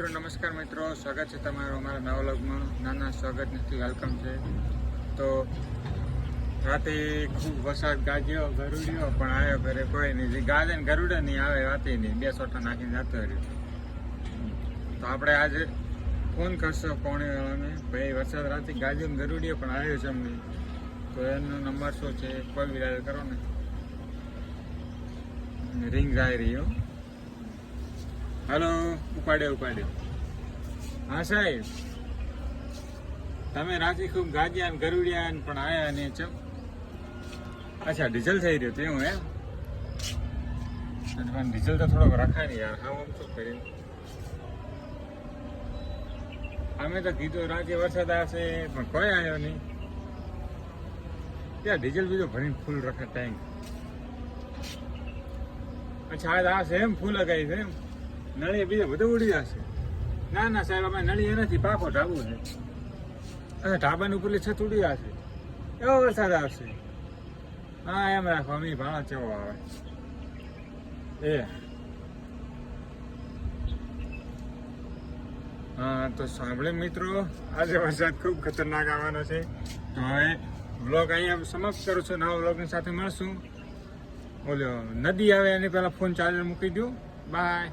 નમસ્કાર મિત્રો, સ્વાગત છે તમારું અમારા નવા વ્લોગમાં. નાના સ્વાગત નથી, વેલકમ છે. તો રાતે ખૂબ વરસાદ ગાજ્યો, ગરુડ્યો, પણ આવ્યો ઘરે કોઈ નહીં. જે ગાજે ને ગરુડા નહીં આવે વાતે નહીં, 2 સોટા નાખીને જતો રહ્યો. તો આપણે આજે ફોન કરશો કોણીવાળાને, ભાઈ વરસાદ રાતે ગાજ્યો ને ગરુડ્યો પણ આવ્યો છે અમને. તો એનો નંબર શું છે, કોલ ડાયલ કરો ને. રિંગ આવી રહ્યો. હલો, ઉપાડ્યો. હા સાહેબ, તમે રાતે ખૂબ ગાજ્યા ને ગરુડિયા પણ આયા ને ચમ. અચ્છા, ડીઝલ થઈ રહ્યું હતું એવું એમ? ડીઝલ તો થોડોક રખાય ને યાર. હા, આમ શું કરી, અમે તો કીધું રાતે વરસાદ આવશે પણ કોઈ આવ્યો નહીં. ત્યાં ડીઝલ બીજો ભરીને ફૂલ રખે ટેન્ક. અચ્છા, આજ આવશે એમ? ફૂલ લગાવી છે એમ? નળી બીજા બધું ઉડી જશે? ના સાહેબ, અમે નળી નથી, પાકો ઢાબુ છે. અચ્છા, ઢાબાની ઉપરલી છત ઉડી જશે, એવો વરસાદ આવશે? હા, એમ રાખો, અમે ભાણા ચેવો આવે એ. હા, તો સાંભળે મિત્રો, આજે વરસાદ ખૂબ ખતરનાક આવવાનો છે. તો હવે બ્લોગ અહીંયા સમાપ્ત કરું છું. નવા બ્લોગની સાથે મળશું. ઓલો નદી આવે એની પહેલા ફોન ચાર્જર મૂકી દઉં. બાય.